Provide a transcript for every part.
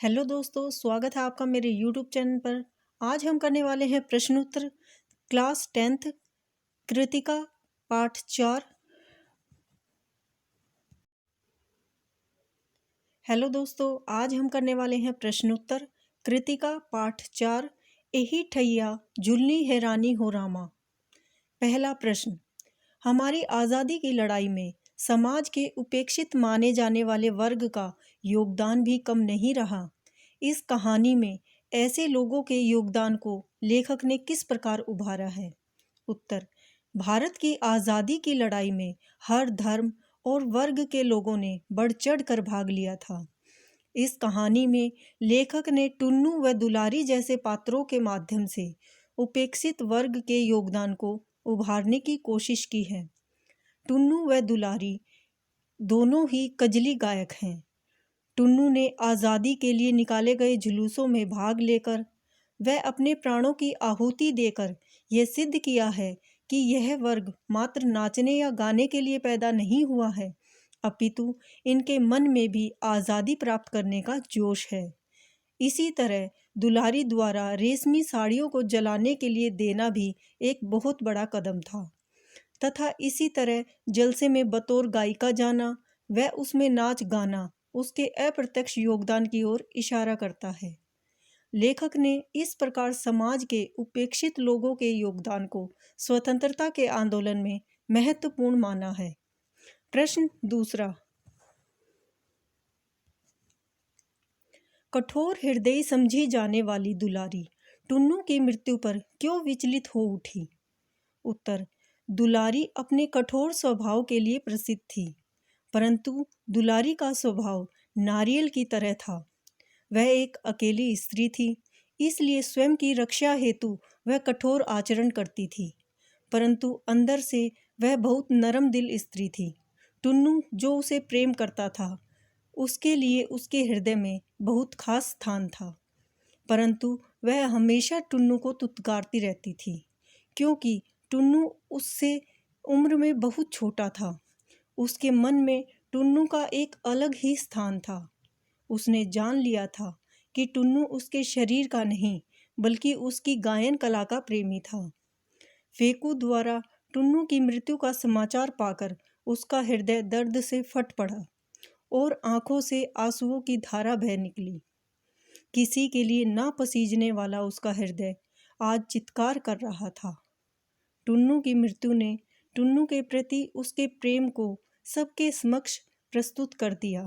Hello दोस्तों, स्वागत है आपका मेरे यूट्यूब चैनल पर। आज हम करने वाले हैं प्रश्नोत्तर क्लास 10th कृतिका पाठ 4। हेलो दोस्तों, आज हम करने वाले हैं प्रश्नोत्तर कृतिका पाठ 4। एही ठैया झुलनी हैरानी हो रामा। पहला प्रश्न, हमारी आज़ादी की लड़ाई में समाज के उपेक्षित माने जाने वाले वर्ग का योगदान भी कम नहीं रहा। इस कहानी में ऐसे लोगों के योगदान को लेखक ने किस प्रकार उभारा है? उत्तर, भारत की आज़ादी की लड़ाई में हर धर्म और वर्ग के लोगों ने बढ़ चढ़ कर भाग लिया था। इस कहानी में लेखक ने टुन्नू व दुलारी जैसे पात्रों के माध्यम से उपेक्षित वर्ग के योगदान को उभारने की कोशिश की है। टुन्नू व दुलारी दोनों ही कजली गायक हैं। टुन्नू ने आज़ादी के लिए निकाले गए जुलूसों में भाग लेकर वह अपने प्राणों की आहुति देकर यह सिद्ध किया है कि यह वर्ग मात्र नाचने या गाने के लिए पैदा नहीं हुआ है, अपितु इनके मन में भी आज़ादी प्राप्त करने का जोश है। इसी तरह दुलारी द्वारा रेशमी साड़ियों को जलाने के लिए देना भी एक बहुत बड़ा कदम था, तथा इसी तरह जलसे में बतौर गायिका जाना व उसमें नाच गाना उसके अप्रत्यक्ष योगदान की ओर इशारा करता है। लेखक ने इस प्रकार समाज के उपेक्षित लोगों के योगदान को स्वतंत्रता के आंदोलन में महत्वपूर्ण माना है। प्रश्न दूसरा, कठोर हृदय समझी जाने वाली दुलारी टुन्नू की मृत्यु पर क्यों विचलित हो उठी? उत्तर, दुलारी अपने कठोर स्वभाव के लिए प्रसिद्ध थी, परंतु दुलारी का स्वभाव नारियल की तरह था। वह एक अकेली स्त्री थी, इसलिए स्वयं की रक्षा हेतु वह कठोर आचरण करती थी, परंतु अंदर से वह बहुत नरम दिल स्त्री थी। टुन्नू जो उसे प्रेम करता था, उसके लिए उसके हृदय में बहुत खास स्थान था, परंतु वह हमेशा टुन्नू को तुतकारती रहती थी, क्योंकि टुन्नू उससे उम्र में बहुत छोटा था। उसके मन में टुन्नू का एक अलग ही स्थान था। उसने जान लिया था कि टुन्नू उसके शरीर का नहीं बल्कि उसकी गायन कला का प्रेमी था। फेकू द्वारा टुन्नू की मृत्यु का समाचार पाकर उसका हृदय दर्द से फट पड़ा और आंखों से आंसुओं की धारा बह निकली। किसी के लिए ना पसीजने वाला उसका हृदय आज चित्कार कर रहा था। टुन्नू की मृत्यु ने टुन्नू के प्रति उसके प्रेम को सबके समक्ष प्रस्तुत कर दिया।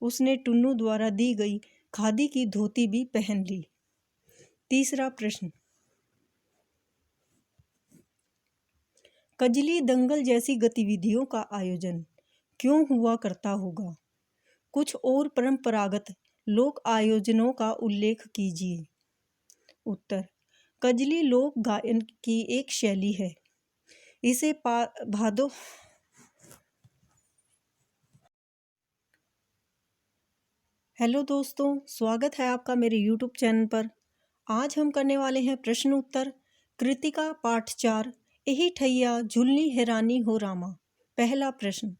उसने टुन्नू द्वारा दी गई खादी की धोती भी पहन ली। तीसरा प्रश्न, कजली दंगल जैसी गतिविधियों का आयोजन क्यों हुआ करता होगा? कुछ और परंपरागत लोक आयोजनों का उल्लेख कीजिए। उत्तर, कजली लोक गायन की एक शैली है। इसे भादो हेलो दोस्तों, स्वागत है आपका मेरे यूट्यूब चैनल पर। आज हम करने वाले हैं प्रश्न उत्तर कृतिका पाठ 4। एही ठैया झुलनी हैरानी हो रामा। पहला प्रश्न,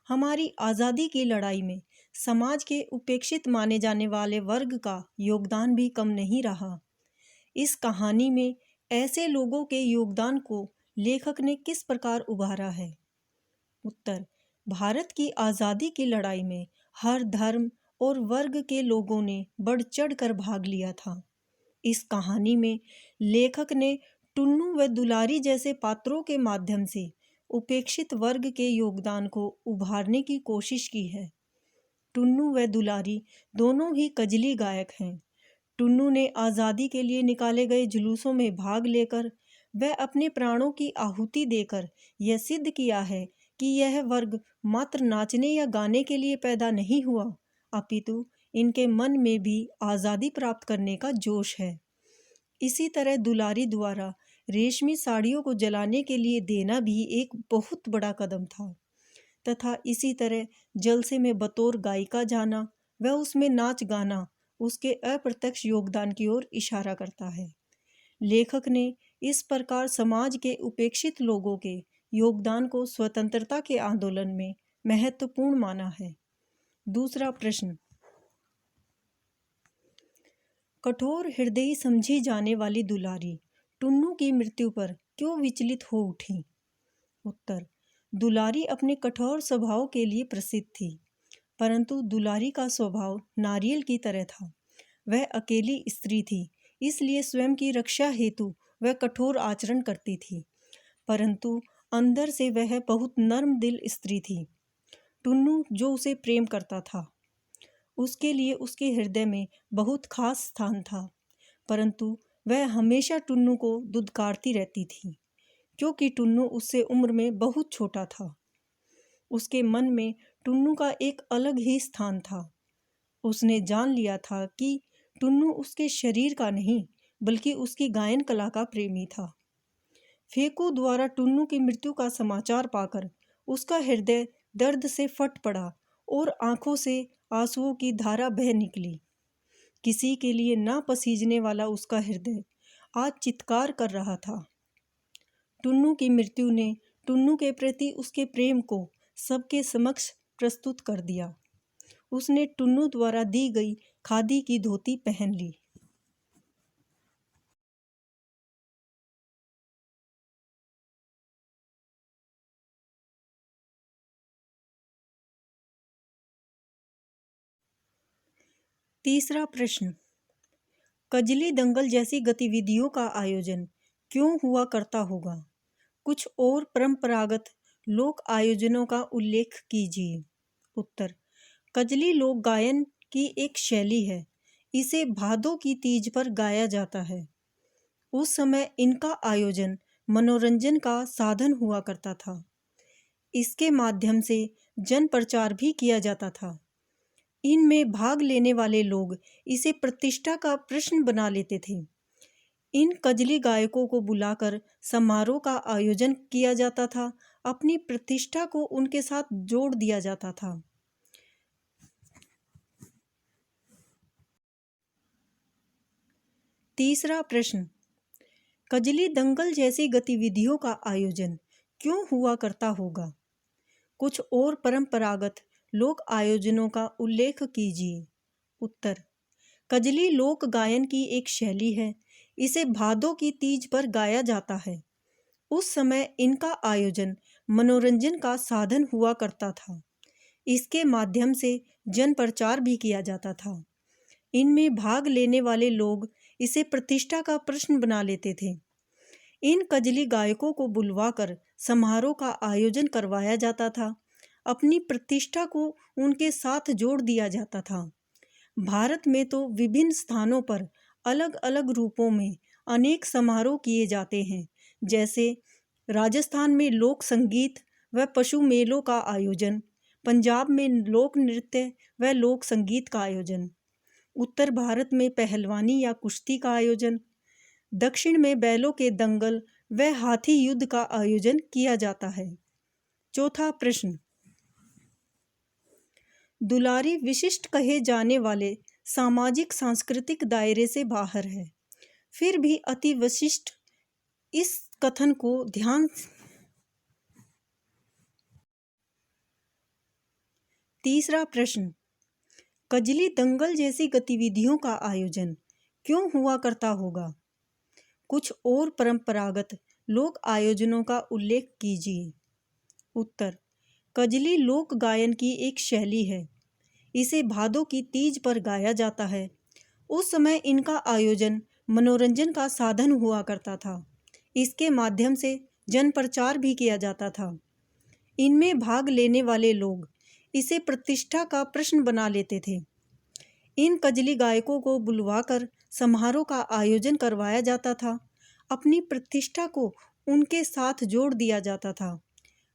हमारी आज़ादी की लड़ाई में समाज के उपेक्षित माने जाने वाले वर्ग का योगदान भी कम नहीं रहा। इस कहानी में ऐसे लोगों के योगदान को लेखक ने किस प्रकार उभारा है? उत्तर, भारत की आज़ादी की लड़ाई में हर धर्म और वर्ग के लोगों ने बढ़ चढ़ कर भाग लिया था। इस कहानी में लेखक ने टुन्नू व दुलारी जैसे पात्रों के माध्यम से उपेक्षित वर्ग के योगदान को उभारने की कोशिश की है। टुन्नू व दुलारी दोनों ही कजली गायक हैं। टुन्नू ने आज़ादी के लिए निकाले गए जुलूसों में भाग लेकर वह अपने प्राणों की आहुति देकर यह सिद्ध किया है कि यह वर्ग मात्र नाचने या गाने के लिए पैदा नहीं हुआ, अपितु इनके मन में भी आज़ादी प्राप्त करने का जोश है। इसी तरह दुलारी द्वारा रेशमी साड़ियों को जलाने के लिए देना भी एक बहुत बड़ा कदम था, तथा इसी तरह जलसे में बतौर गायिका जाना व उसमें नाच गाना उसके अप्रत्यक्ष योगदान की ओर इशारा करता है। लेखक ने इस प्रकार समाज के उपेक्षित लोगों के योगदान को स्वतंत्रता के आंदोलन में महत्वपूर्ण माना है। दूसरा प्रश्न, कठोर हृदयी समझी जाने वाली दुलारी टुन्नू की मृत्यु पर क्यों विचलित हो उठी? उत्तर: दुलारी अपने कठोर स्वभाव के लिए प्रसिद्ध थी, परंतु दुलारी का स्वभाव नारियल की तरह था। वह अकेली स्त्री थी, इसलिए स्वयं की रक्षा हेतु वह कठोर आचरण करती थी, परंतु अंदर से वह बहुत नर्म दिल स्त्री थी। टुन्नू जो उसे प्रेम करता था, उसके लिए उसके हृदय में बहुत खास स्थान था, परंतु वह हमेशा टुन्नू को दुत्कारती रहती थी, क्योंकि टुन्नू उससे उम्र में बहुत छोटा था। उसके मन में टुन्नू का एक अलग ही स्थान था। उसने जान लिया था कि टुन्नू उसके शरीर का नहीं, बल्कि उसकी गायन कला का प्रेमी था। फेकू द्वारा टुन्नू की मृत्यु का समाचार पाकर उसका हृदय दर्द से फट पड़ा और आंखों से आंसुओं की धारा बह निकली। किसी के लिए ना पसीजने वाला उसका हृदय आज चित्कार कर रहा था। टुन्नू की मृत्यु ने टुन्नू के प्रति उसके प्रेम को सबके समक्ष प्रस्तुत कर दिया। उसने टुन्नू द्वारा दी गई खादी की धोती पहन ली। तीसरा प्रश्न: कजली दंगल जैसी गतिविधियों का आयोजन क्यों हुआ करता होगा? कुछ और परंपरागत लोक आयोजनों का उल्लेख कीजिए। उत्तर: कजली लोक गायन की एक शैली है। इसे भादों की तीज पर गाया जाता है। उस समय इनका आयोजन मनोरंजन का साधन हुआ करता था। इसके माध्यम से जन प्रचार भी किया जाता था। इनमें भाग लेने वाले लोग इसे प्रतिष्ठा का प्रश्न बना लेते थे। इन कजली गायकों को बुलाकर समारोह का आयोजन किया जाता था। अपनी प्रतिष्ठा को उनके साथ जोड़ दिया जाता था। तीसरा प्रश्न: कजली दंगल जैसी गतिविधियों का आयोजन क्यों हुआ करता होगा? कुछ और परंपरागत लोक आयोजनों का उल्लेख कीजिए। उत्तर: कजली लोक गायन की एक शैली है। इसे भादों की तीज पर गाया जाता है। उस समय इनका आयोजन मनोरंजन का साधन हुआ करता था। इसके माध्यम से जन प्रचार भी किया जाता था। इनमें भाग लेने वाले लोग इसे प्रतिष्ठा का प्रश्न बना लेते थे। इन कजली गायकों को बुलवाकर समारोह का आयोजन करवाया जाता था। अपनी प्रतिष्ठा को उनके साथ जोड़ दिया जाता था। भारत में तो विभिन्न स्थानों पर अलग अलग रूपों में अनेक समारोह किए जाते हैं, जैसे राजस्थान में लोक संगीत व पशु मेलों का आयोजन, पंजाब में लोक नृत्य व लोक संगीत का आयोजन, उत्तर भारत में पहलवानी या कुश्ती का आयोजन, दक्षिण में बैलों के दंगल व हाथी युद्ध का आयोजन किया जाता है। चौथा प्रश्न: दुलारी विशिष्ट कहे जाने वाले सामाजिक सांस्कृतिक दायरे से बाहर है, फिर भी अति विशिष्ट इस कथन को ध्यान। तीसरा प्रश्न: कजली दंगल जैसी गतिविधियों का आयोजन क्यों हुआ करता होगा? कुछ और परंपरागत लोक आयोजनों का उल्लेख कीजिए। उत्तर: कजली लोक गायन की एक शैली है। इसे भादों की तीज पर गाया जाता है। उस समय इनका आयोजन मनोरंजन का साधन हुआ करता था। इसके माध्यम से जन प्रचार भी किया जाता था। इनमें भाग लेने वाले लोग इसे प्रतिष्ठा का प्रश्न बना लेते थे। इन कजली गायकों को बुलवाकर समारोह का आयोजन करवाया जाता था। अपनी प्रतिष्ठा को उनके साथ जोड़ दिया जाता था।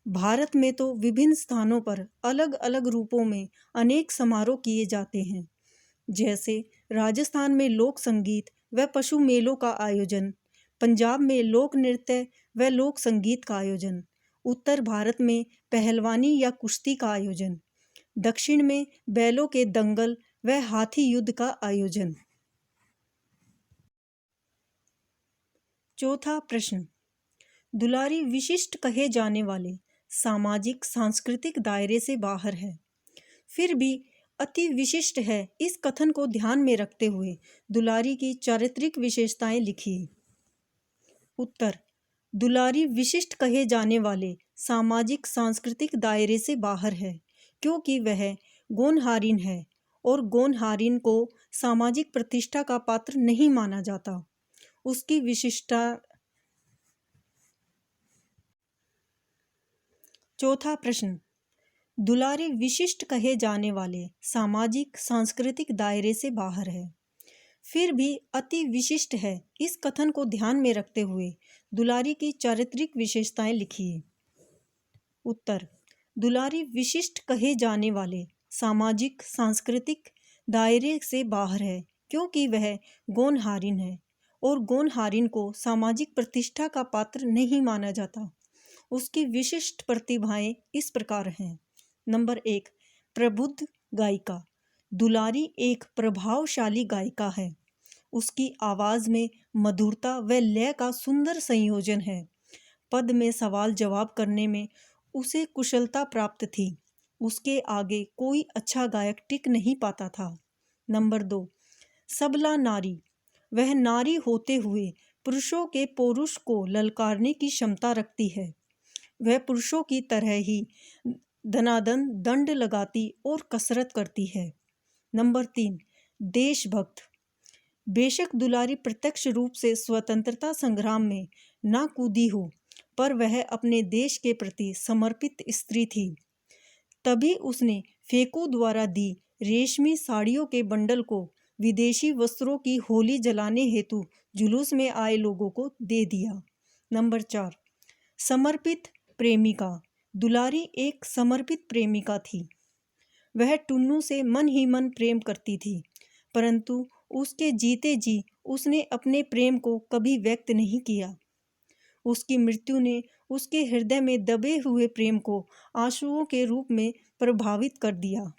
भारत में तो विभिन्न स्थानों पर अलग अलग रूपों में अनेक समारोह किए जाते हैं, जैसे राजस्थान में लोक संगीत व पशु मेलों का आयोजन, पंजाब में लोक नृत्य व लोक संगीत का आयोजन, उत्तर भारत में पहलवानी या कुश्ती का आयोजन, दक्षिण में बैलों के दंगल व हाथी युद्ध का आयोजन। चौथा प्रश्न: दुलारी विशिष्ट कहे जाने वाले सामाजिक सांस्कृतिक दायरे से बाहर है, फिर भी अति विशिष्ट है इस कथन को ध्यान में रखते हुए दुलारी की चारित्रिक विशेषताएं लिखिए। उत्तर: दुलारी विशिष्ट कहे जाने वाले सामाजिक सांस्कृतिक दायरे से बाहर है, क्योंकि वह गौनहारिन है और गौनहारिन को सामाजिक प्रतिष्ठा का पात्र नहीं माना जाता। उसकी विशिष्टता। चौथा प्रश्न: दुलारी विशिष्ट कहे जाने वाले सामाजिक सांस्कृतिक दायरे से बाहर है, फिर भी अति विशिष्ट है इस कथन को ध्यान में रखते हुए दुलारी की चारित्रिक विशेषताएं लिखिए। उत्तर: दुलारी विशिष्ट कहे जाने वाले सामाजिक सांस्कृतिक दायरे से बाहर है, क्योंकि वह गौनहारिन है और गौनहारिन को सामाजिक प्रतिष्ठा का पात्र नहीं माना जाता। उसकी विशिष्ट प्रतिभाएं इस प्रकार हैं। नंबर 1, प्रबुद्ध गायिका। दुलारी एक प्रभावशाली गायिका है। उसकी आवाज़ में मधुरता व लय का सुंदर संयोजन है। पद में सवाल जवाब करने में उसे कुशलता प्राप्त थी। उसके आगे कोई अच्छा गायक टिक नहीं पाता था। नंबर 2, सबला नारी। वह नारी होते हुए पुरुषों के पौरुष को ललकारने की क्षमता रखती है। वह पुरुषों की तरह ही धनाधन दंड लगाती और कसरत करती है। नंबर 3, देशभक्त। बेशक दुलारी प्रत्यक्ष रूप से स्वतंत्रता संग्राम में ना कूदी हो, पर वह अपने देश के प्रति समर्पित स्त्री थी। तभी उसने फेको द्वारा दी रेशमी साड़ियों के बंडल को विदेशी वस्त्रों की होली जलाने हेतु जुलूस में आए लोगों को दे दिया। नंबर 4, समर्पित प्रेमिका। दुलारी एक समर्पित प्रेमिका थी। वह टुन्नू से मन ही मन प्रेम करती थी, परंतु उसके जीते जी उसने अपने प्रेम को कभी व्यक्त नहीं किया। उसकी मृत्यु ने उसके हृदय में दबे हुए प्रेम को आंसुओं के रूप में प्रभावित कर दिया।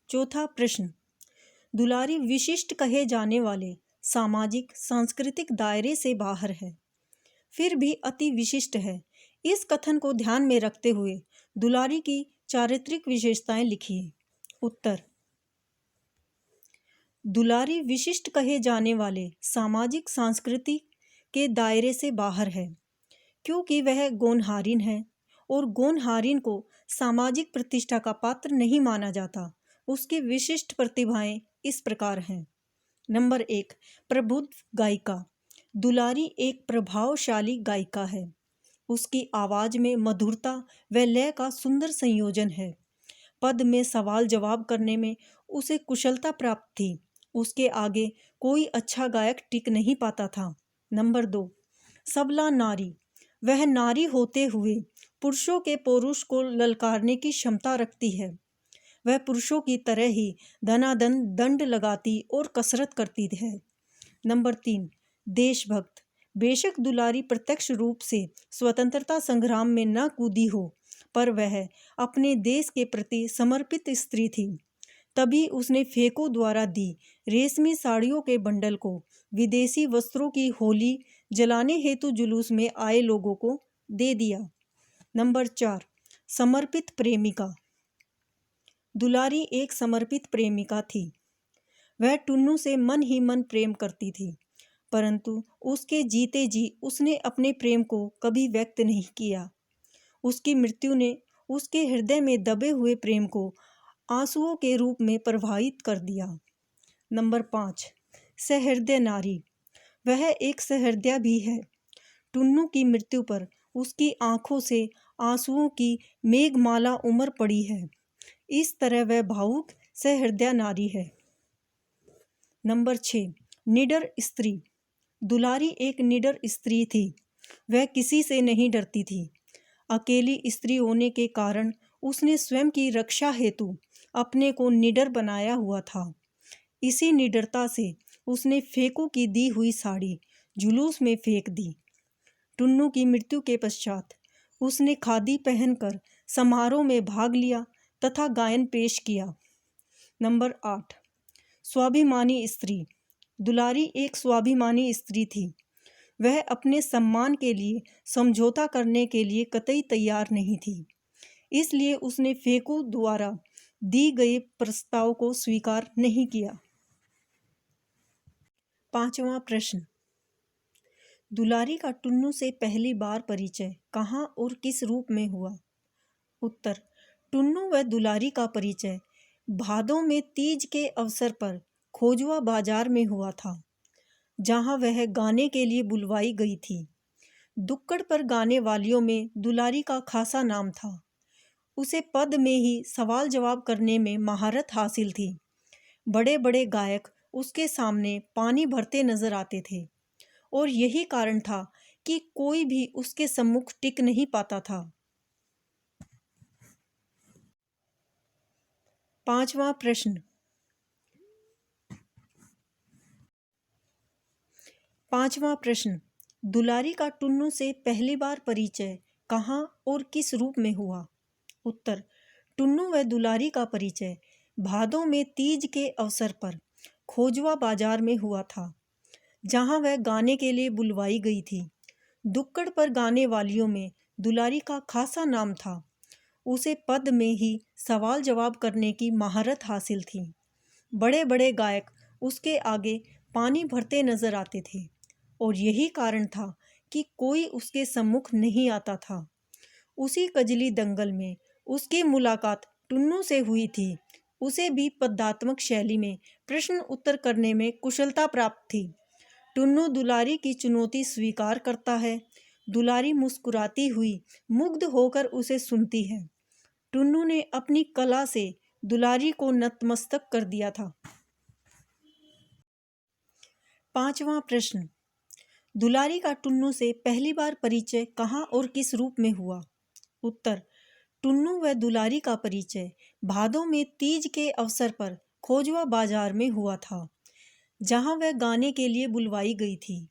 चौथा प्रश्न: दुलारी विशिष्ट कहे जाने वाले सामाजिक सांस्कृतिक दायरे से बाहर है, फिर भी अति विशिष्ट है इस कथन को ध्यान में रखते हुए दुलारी की चारित्रिक विशेषताएं लिखिए। उत्तर: दुलारी विशिष्ट कहे जाने वाले सामाजिक सांस्कृतिक के दायरे से बाहर है, क्योंकि वह गौनहारिन है और गौनहारिन को सामाजिक प्रतिष्ठा का पात्र नहीं माना जाता। उसकी विशिष्ट प्रतिभाएं इस प्रकार हैं। नंबर 1, प्रबुद्ध गायिका। दुलारी एक प्रभावशाली गायिका है। उसकी आवाज़ में मधुरता व लय का सुंदर संयोजन है। पद में सवाल जवाब करने में उसे कुशलता प्राप्त थी। उसके आगे कोई अच्छा गायक टिक नहीं पाता था। नंबर 2, सबला नारी। वह नारी होते हुए पुरुषों के पौरुष को ललकारने की क्षमता रखती है। वह पुरुषों की तरह ही धनाधन दंड लगाती और कसरत करती है। नंबर 3, देशभक्त। बेशक दुलारी प्रत्यक्ष रूप से स्वतंत्रता संग्राम में न कूदी हो, पर वह अपने देश के प्रति समर्पित स्त्री थी। तभी उसने फेको द्वारा दी रेशमी साड़ियों के बंडल को विदेशी वस्त्रों की होली जलाने हेतु जुलूस में आए लोगों को दे दिया। नंबर 4, समर्पित प्रेमिका। दुलारी एक समर्पित प्रेमिका थी। वह टुन्नू से मन ही मन प्रेम करती थी, परंतु उसके जीते जी उसने अपने प्रेम को कभी व्यक्त नहीं किया। उसकी मृत्यु ने उसके हृदय में दबे हुए प्रेम को आंसुओं के रूप में प्रवाहित कर दिया। नंबर 5, सहृदय नारी। वह एक सहृदया भी है। टुन्नू की मृत्यु पर उसकी आंखों से आंसुओं की मेघमाला उमड़ पड़ी है। इस तरह वह भावुक सहृदया नारी है। नंबर 6, निडर स्त्री। दुलारी एक निडर स्त्री थी। वह किसी से नहीं डरती थी। अकेली स्त्री होने के कारण उसने स्वयं की रक्षा हेतु अपने को निडर बनाया हुआ था। इसी निडरता से उसने फेको की दी हुई साड़ी जुलूस में फेंक दी। टुन्नू की मृत्यु के पश्चात उसने खादी पहनकर समारोह में भाग लिया तथा गायन पेश किया। नंबर 8, स्वाभिमानी स्त्री। दुलारी एक स्वाभिमानी स्त्री थी। वह अपने सम्मान के लिए समझौता करने के लिए कतई तैयार नहीं थी। इसलिए उसने फेकू द्वारा दी गई प्रस्ताव को स्वीकार नहीं किया। 5वां प्रश्न, दुलारी का टुन्नू से पहली बार परिचय कहाँ और किस रूप में हुआ? उत्तर, टुन्नू व दुलारी का परिचय भादों में तीज के अवसर पर खोजवा बाजार में हुआ था, जहां वह गाने के लिए बुलवाई गई थी। दुक्कड़ पर गाने वालियों में दुलारी का खासा नाम था। उसे पद में ही सवाल जवाब करने में महारत हासिल थी। बड़े बड़े गायक उसके सामने पानी भरते नजर आते थे और यही कारण था कि कोई भी उसके सम्मुख टिक नहीं पाता था। 5वां प्रश्न, 5वां प्रश्न, दुलारी का टुन्नू से पहली बार परिचय कहाँ और किस रूप में हुआ? उत्तर, टुन्नू व दुलारी का परिचय भादों में तीज के अवसर पर खोजवा बाजार में हुआ था, जहां वह गाने के लिए बुलवाई गई थी। दुक्कड़ पर गाने वालियों में दुलारी का खासा नाम था। उसे पद में ही सवाल जवाब करने की महारत हासिल थी। बड़े बड़े गायक उसके आगे पानी भरते नजर आते थे और यही कारण था कि कोई उसके सम्मुख नहीं आता था। उसी कजली दंगल में उसकी मुलाकात टुन्नू से हुई थी। उसे भी पदात्मक शैली में प्रश्न उत्तर करने में कुशलता प्राप्त थी। टुन्नू दुलारी की चुनौती स्वीकार करता है। दुलारी मुस्कुराती हुई मुग्ध होकर उसे सुनती है। टुन्नू ने अपनी कला से दुलारी को नतमस्तक कर दिया था। 5वां प्रश्न, दुलारी का टुन्नू से पहली बार परिचय कहाँ और किस रूप में हुआ? उत्तर, टुन्नू व दुलारी का परिचय भादों में तीज के अवसर पर खोजवा बाजार में हुआ था, जहां वह गाने के लिए बुलवाई गई थी।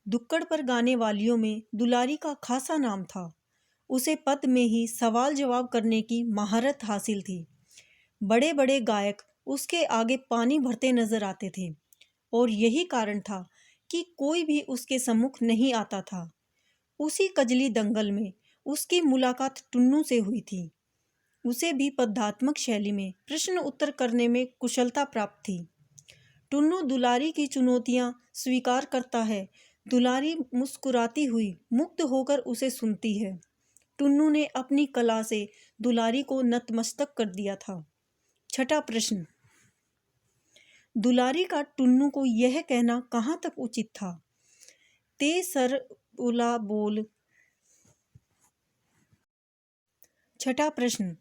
दुक्कड़ पर गाने वालियों में दुलारी का खासा नाम था। उसे पद में ही सवाल जवाब करने की महारत हासिल थी। बड़े बड़े गायक उसके आगे पानी भरते नजर आते थे और यही कारण था कि कोई भी उसके सम्मुख नहीं आता था। उसी कजली दंगल में उसकी मुलाकात टुन्नू से हुई थी। उसे भी पदात्मक शैली में प्रश्न उत्तर करने में कुशलता प्राप्त थी। टुन्नू दुलारी की चुनौतियां स्वीकार करता है। दुलारी मुस्कुराती हुई मुग्ध होकर उसे सुनती है। टुन्नू ने अपनी कला से दुलारी को नतमस्तक कर दिया था। 6वां प्रश्न, दुलारी का टुन्नू को यह कहना कहाँ तक उचित था? ते सर उला बोल। 6वां प्रश्न,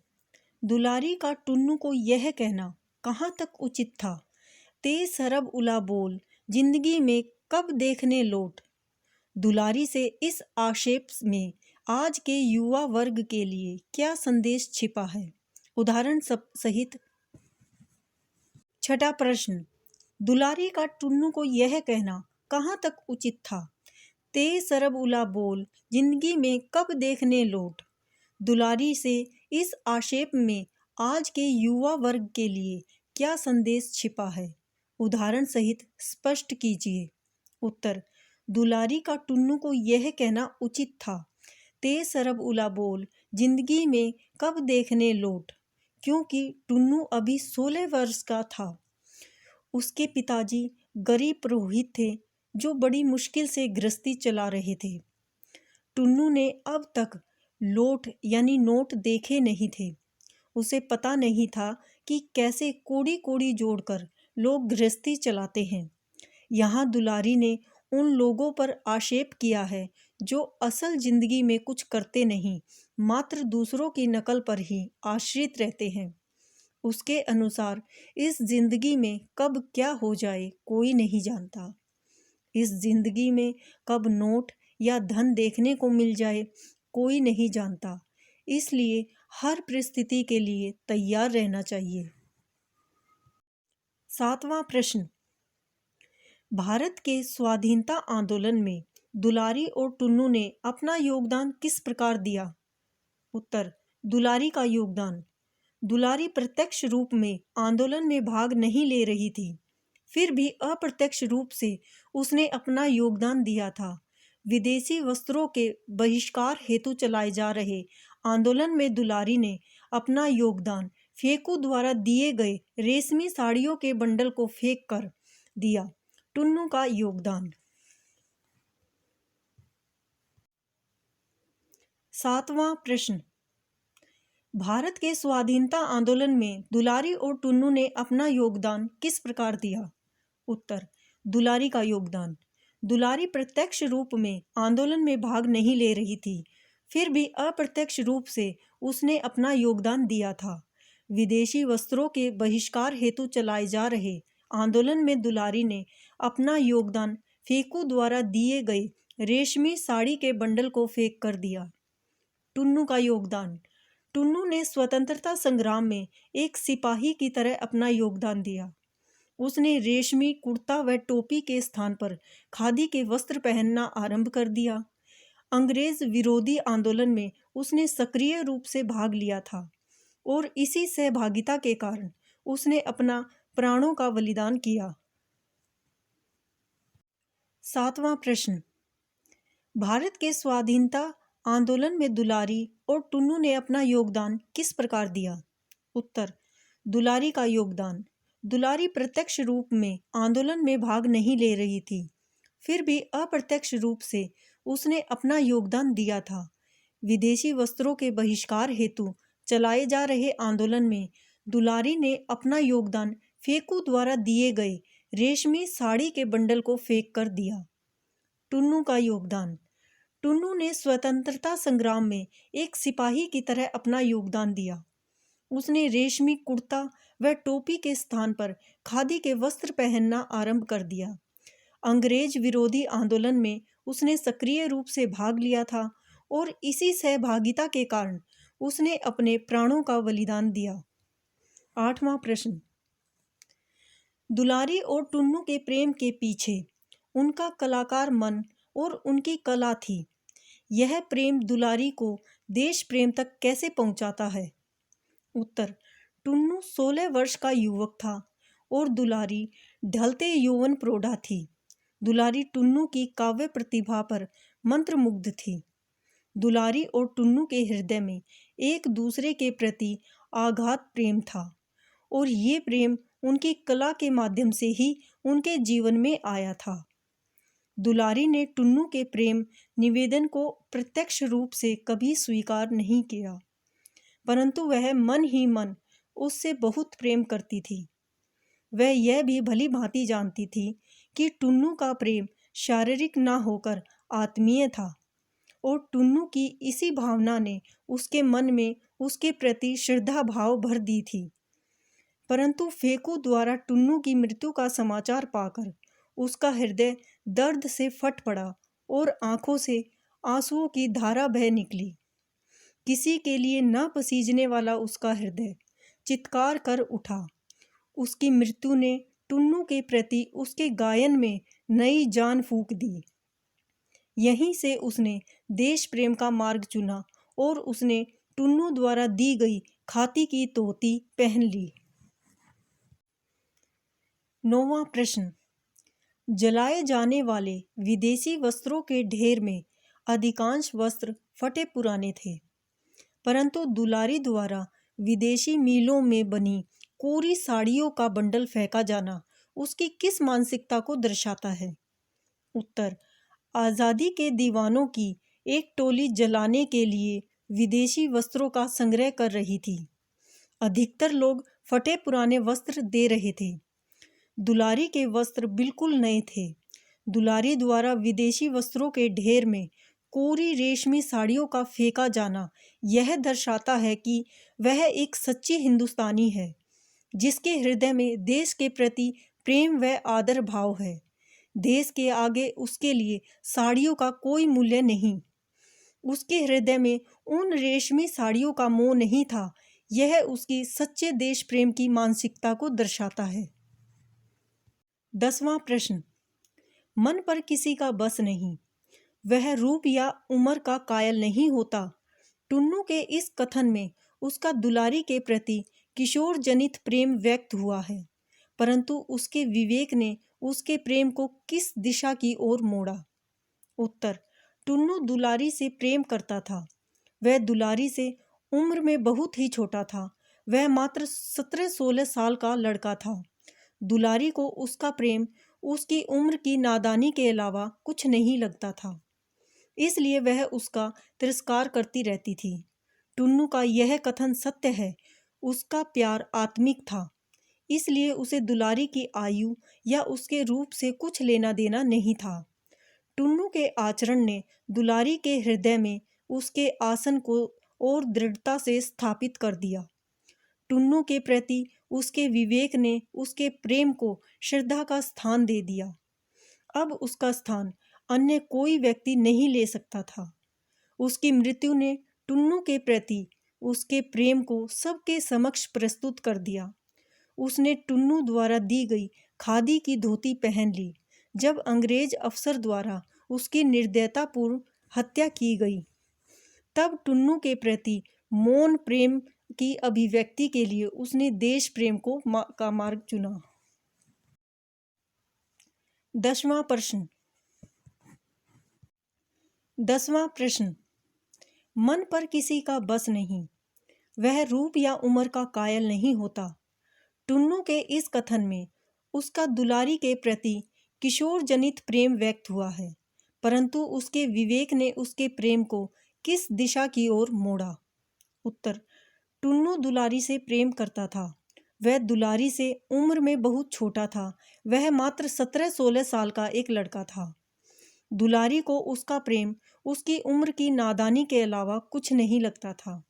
दुलारी का टुन्नू को यह कहना कहाँ तक उचित था? ते सरब उला बोल, जिंदगी में कब देखने लौट। दुलारी से इस आक्षेप में आज के युवा वर्ग के लिए क्या संदेश छिपा है? उदाहरण सब सहित। 6वां प्रश्न, दुलारी का टुन्नू को यह कहना कहाँ तक उचित था? ते सरब उला बोल, जिंदगी में कब देखने लौट। दुलारी से इस आक्षेप में आज के युवा वर्ग के लिए क्या संदेश छिपा है? उदाहरण सहित स्पष्ट कीजिए। उत्तर, दुलारी का टुन्नू को यह कहना उचित था, ते सरब उला बोल, जिंदगी में कब देखने लौट, क्योंकि टुन्नू अभी 16 वर्ष का था। उसके पिताजी गरीब पुरोहित थे जो बड़ी मुश्किल से गृहस्थी चला रहे थे। टुन्नू ने अब तक लौट यानी नोट देखे नहीं थे। उसे पता नहीं था कि कैसे कोड़ी कोड़ी जोड़कर लोग गृहस्थी चलाते हैं। यहाँ दुलारी ने उन लोगों पर आक्षेप किया है जो असल जिंदगी में कुछ करते नहीं, मात्र दूसरों की नकल पर ही आश्रित रहते हैं। उसके अनुसार इस जिंदगी में कब क्या हो जाए कोई नहीं जानता। इस जिंदगी में कब नोट या धन देखने को मिल जाए कोई नहीं जानता। इसलिए हर परिस्थिति के लिए तैयार रहना चाहिए। 7वां प्रश्न, भारत के स्वाधीनता आंदोलन में दुलारी और टुन्नू ने अपना योगदान किस प्रकार दिया? उत्तर, दुलारी का योगदान। दुलारी प्रत्यक्ष रूप में आंदोलन में भाग नहीं ले रही थी, फिर भी अप्रत्यक्ष रूप से उसने अपना योगदान दिया था। विदेशी वस्त्रों के बहिष्कार हेतु चलाए जा रहे आंदोलन में दुलारी ने अपना योगदान फेकू द्वारा दिए गए रेशमी साड़ियों के बंडल को फेंक कर दिया। टुन्नू का योगदान। 7वां प्रश्न, भारत के स्वाधीनता आंदोलन में दुलारी और टुन्नू ने अपना योगदान किस प्रकार दिया? उत्तर, दुलारी का योगदान। दुलारी प्रत्यक्ष रूप में आंदोलन में भाग नहीं ले रही थी, फिर भी अप्रत्यक्ष रूप से उसने अपना योगदान दिया था। विदेशी वस्त्रों के बहिष्कार हेतु चलाए जा रहे आंदोलन में दुलारी ने अपना योगदान फेकू द्वारा दिए गए रेशमी साड़ी के बंडल को फेंक कर दिया। टुन्नू का योगदान। टुन्नू ने स्वतंत्रता संग्राम में एक सिपाही की तरह अपना योगदान दिया। उसने रेशमी कुर्ता व टोपी के स्थान पर खादी के वस्त्र पहनना आरंभ कर दिया। अंग्रेज विरोधी आंदोलन में उसने सक्रिय रूप से भाग लिया था और इसी सहभागिता के कारण उसने अपना प्राणों का बलिदान किया। 7वां प्रश्न, भारत के स्वाधीनता आंदोलन में दुलारी और टुन्नू ने अपना योगदान किस प्रकार दिया? उत्तर, दुलारी का योगदान। दुलारी प्रत्यक्ष रूप में आंदोलन में भाग नहीं ले रही थी, फिर भी अप्रत्यक्ष रूप से उसने अपना योगदान दिया था। विदेशी वस्त्रों के बहिष्कार हेतु चलाए जा रहे आंदोलन में दुलारी ने अपना योगदान फेकू द्वारा दिए गए रेशमी साड़ी के बंडल को फेंक कर दिया। टुन्नू का योगदान। टुन्नू ने स्वतंत्रता संग्राम में एक सिपाही की तरह अपना योगदान दिया। उसने रेशमी कुर्ता व टोपी के स्थान पर खादी के वस्त्र पहनना आरंभ कर दिया। अंग्रेज विरोधी आंदोलन में उसने सक्रिय रूप से भाग लिया था और इसी सहभागिता के कारण उसने अपने प्राणों का बलिदान दिया। 8वां प्रश्न, दुलारी और टुन्नू के प्रेम के पीछे उनका कलाकार मन और उनकी कला थी। यह प्रेम दुलारी को देश प्रेम तक कैसे पहुंचाता है? उत्तर, टुन्नू 16 वर्ष का युवक था और दुलारी ढलते यौवन प्रौढ़ा थी। दुलारी टुन्नू की काव्य प्रतिभा पर मंत्रमुग्ध थी। दुलारी और टुन्नू के हृदय में एक दूसरे के प्रति आगाध प्रेम था और ये प्रेम उनकी कला के माध्यम से ही उनके जीवन में आया था। दुलारी ने टुन्नू के प्रेम निवेदन को प्रत्यक्ष रूप से कभी स्वीकार नहीं किया, परंतु वह मन ही मन उससे बहुत प्रेम करती थी। वह यह भी भली भांति जानती थी कि टुन्नू का प्रेम शारीरिक न होकर आत्मीय था और टुन्नू की इसी भावना ने उसके मन में उसके प्रति श्रद्धा भाव भर दी थी। परंतु फेकू द्वारा टुन्नू की मृत्यु का समाचार पाकर उसका हृदय दर्द से फट पड़ा और आंखों से आंसुओं की धारा बह निकली। किसी के लिए न पसीजने वाला उसका हृदय चित्कार कर उठा। उसकी मृत्यु ने टुन्नू के प्रति उसके गायन में नई जान फूंक दी। यहीं से उसने देश प्रेम का मार्ग चुना और उसने टुन्नू द्वारा दी गई खादी की धोती पहन ली। 9वां प्रश्न, जलाए जाने वाले विदेशी वस्त्रों के ढेर में अधिकांश वस्त्र फटे पुराने थे, परंतु दुलारी द्वारा विदेशी मीलों में बनी कोरी साड़ियों का बंडल फेंका जाना उसकी किस मानसिकता को दर्शाता है? उत्तर, आज़ादी के दीवानों की एक टोली जलाने के लिए विदेशी वस्त्रों का संग्रह कर रही थी। अधिकतर लोग फटे पुराने वस्त्र दे रहे थे। दुलारी के वस्त्र बिल्कुल नए थे। दुलारी द्वारा विदेशी वस्त्रों के ढेर में कोरी रेशमी साड़ियों का फेंका जाना यह दर्शाता है कि वह एक सच्ची हिंदुस्तानी है, जिसके हृदय में देश के प्रति प्रेम व आदर भाव है। देश के आगे उसके लिए साड़ियों का कोई मूल्य नहीं। उसके हृदय में उन रेशमी साड़ियों का मोह नहीं था। यह उसकी सच्चे देश प्रेम की मानसिकता को दर्शाता है। 10वां प्रश्न, मन पर किसी का बस नहीं, वह रूप या उम्र का कायल नहीं होता। टुन्नू के इस कथन में उसका दुलारी के प्रति किशोर जनित प्रेम व्यक्त हुआ है, परंतु उसके विवेक ने उसके प्रेम को किस दिशा की ओर मोड़ा? उत्तर, टुन्नू दुलारी से प्रेम करता था। वह दुलारी से उम्र में बहुत ही छोटा था। वह मात्र 17-16 साल का लड़का था। दुलारी को उसका प्रेम उसकी उम्र की नादानी के अलावा कुछ नहीं लगता था, इसलिए वह उसका तिरस्कार करती रहती थी। टुन्नू का यह कथन सत्य है। उसका प्यार आत्मिक था, इसलिए उसे दुलारी की आयु या उसके रूप से कुछ लेना देना नहीं था। टुन्नू के आचरण ने दुलारी के हृदय में उसके आसन को और दृढ़ता से स्थापित कर दिया। टुन्नू के प्रति उसके विवेक ने उसके प्रेम को श्रद्धा का स्थान दे दिया। अब उसका स्थान अन्य कोई व्यक्ति नहीं ले सकता था। उसकी मृत्यु ने टुन्नू के प्रति उसके प्रेम को सबके समक्ष प्रस्तुत कर दिया। उसने टुन्नू द्वारा दी गई खादी की धोती पहन ली। जब अंग्रेज अफसर द्वारा उसकी निर्दयतापूर्ण हत्या की गई, तब टुन्नू के प्रति मौन प्रेम की अभिव्यक्ति के लिए उसने देश प्रेम का मार्ग चुना। 10वां प्रश्न। मन पर किसी का बस नहीं, वह रूप या उम्र का कायल नहीं होता। टुन्नू के इस कथन में उसका दुलारी के प्रति किशोर जनित प्रेम व्यक्त हुआ है, परंतु उसके विवेक ने उसके प्रेम को किस दिशा की ओर मोड़ा? उत्तर। टुन्नू दुलारी से प्रेम करता था। वह दुलारी से उम्र में बहुत छोटा था। वह मात्र 17-16 साल का एक लड़का था। दुलारी को उसका प्रेम उसकी उम्र की नादानी के अलावा कुछ नहीं लगता था,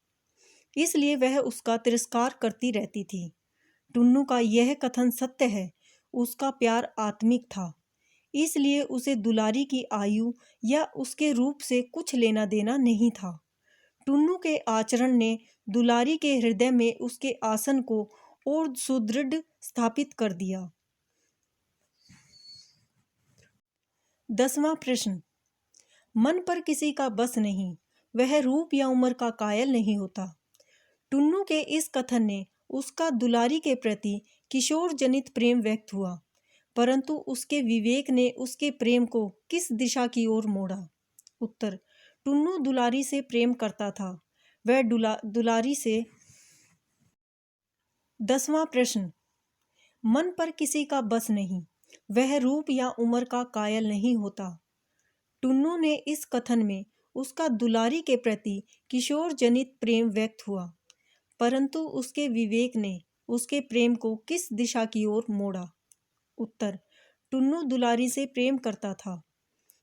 इसलिए वह उसका तिरस्कार करती रहती थी। टुन्नू का यह कथन सत्य है। उसका प्यार आत्मिक था, इसलिए उसे दुलारी की आयु या उसके रूप से कुछ लेना देना नहीं था। टुन्नू के आचरण ने दुलारी के हृदय में उसके आसन को और सुदृढ़ स्थापित कर दिया। 10वां प्रश्न। मन पर किसी का बस नहीं, वह रूप या उम्र का कायल नहीं होता। टुन्नू के इस कथन ने उसका दुलारी के प्रति किशोर जनित प्रेम व्यक्त हुआ, परंतु उसके विवेक ने उसके प्रेम को किस दिशा की ओर मोड़ा? उत्तर। टुन्नू दुलारी से प्रेम करता था। वह दुलारी से 10वां प्रश्न। मन पर किसी का बस नहीं, वह रूप या उम्र का कायल नहीं होता। टुन्नू ने इस कथन में उसका दुलारी के प्रति किशोर जनित प्रेम व्यक्त हुआ, परंतु उसके विवेक ने उसके प्रेम को किस दिशा की ओर मोड़ा? उत्तर। टुन्नू दुलारी से प्रेम करता था।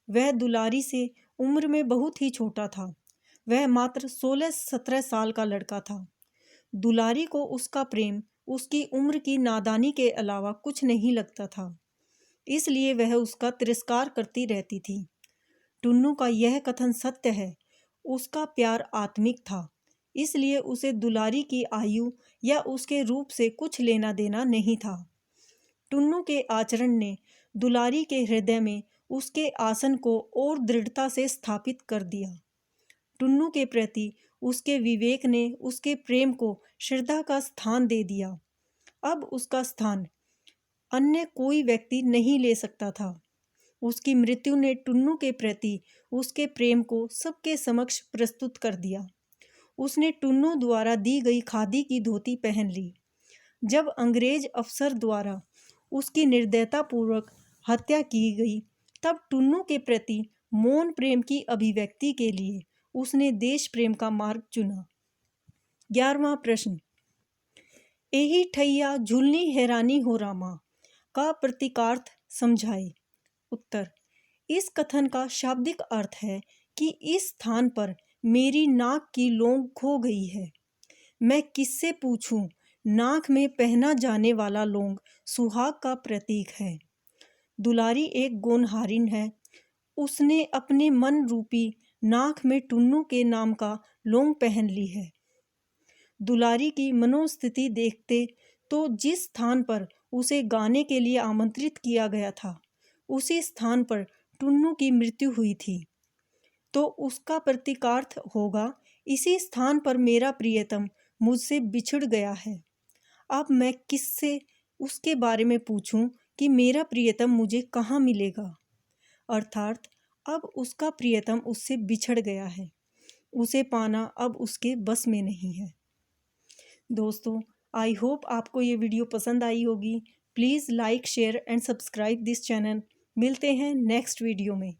वह दुलारी से उम्र में बहुत ही छोटा था। वह मात्र 16-17 साल का लड़का था। दुलारी को उसका प्रेम उसकी उम्र की नादानी के अलावा कुछ नहीं लगता था, इसलिए वह उसका तिरस्कार करती रहती थी। टुन्नू का यह कथन सत्य है। उसका प्यार आत्मिक था, इसलिए उसे दुलारी की आयु या उसके रूप से कुछ लेना देना नहीं था। टुन्नू के आचरण ने दुलारी के हृदय में उसके आसन को और दृढ़ता से स्थापित कर दिया। टुन्नू के प्रति उसके विवेक ने उसके प्रेम को श्रद्धा का स्थान दे दिया। अब उसका स्थान अन्य कोई व्यक्ति नहीं ले सकता था। उसकी मृत्यु ने टुन्नू के प्रति उसके प्रेम को सबके समक्ष प्रस्तुत कर दिया। उसने टुन्नू द्वारा दी गई खादी की धोती पहन ली। जब अंग्रेज अफसर द्वारा उसकी निर्दयतापूर्वक हत्या की गई, तब टुन्नू के प्रति मौन प्रेम की अभिव्यक्ति के लिए उसने देश प्रेम का मार्ग चुना। 11वां प्रश्न। एही ठैया झूलनी हैरानी हो रामा का प्रतीकार्थ समझाए। उत्तर। इस कथन का शाब्दिक अर्थ है कि इस स्थान पर मेरी नाक की लौंग खो गई है। मैं किससे पूछूं? नाक में पहना जाने वाला लौंग सुहाग का प्रतीक है। दुलारी एक गोनहारिन है। उसने अपने मन रूपी नाक में टुन्नू के नाम का लौंग पहन ली है। दुलारी की मनोस्थिति देखते तो जिस स्थान पर उसे गाने के लिए आमंत्रित किया गया था, उसी स्थान पर टुन्नू की मृत्यु हुई थी, तो उसका प्रतीकार्थ होगा, इसी स्थान पर मेरा प्रियतम मुझसे बिछड़ गया है। अब मैं किससे उसके बारे में पूछूं कि मेरा प्रियतम मुझे कहाँ मिलेगा? अर्थात अब उसका प्रियतम उससे बिछड़ गया है। उसे पाना अब उसके बस में नहीं है। दोस्तों, आई होप आपको ये वीडियो पसंद आई होगी। Please like, share and subscribe this channel. मिलते हैं नेक्स्ट वीडियो में।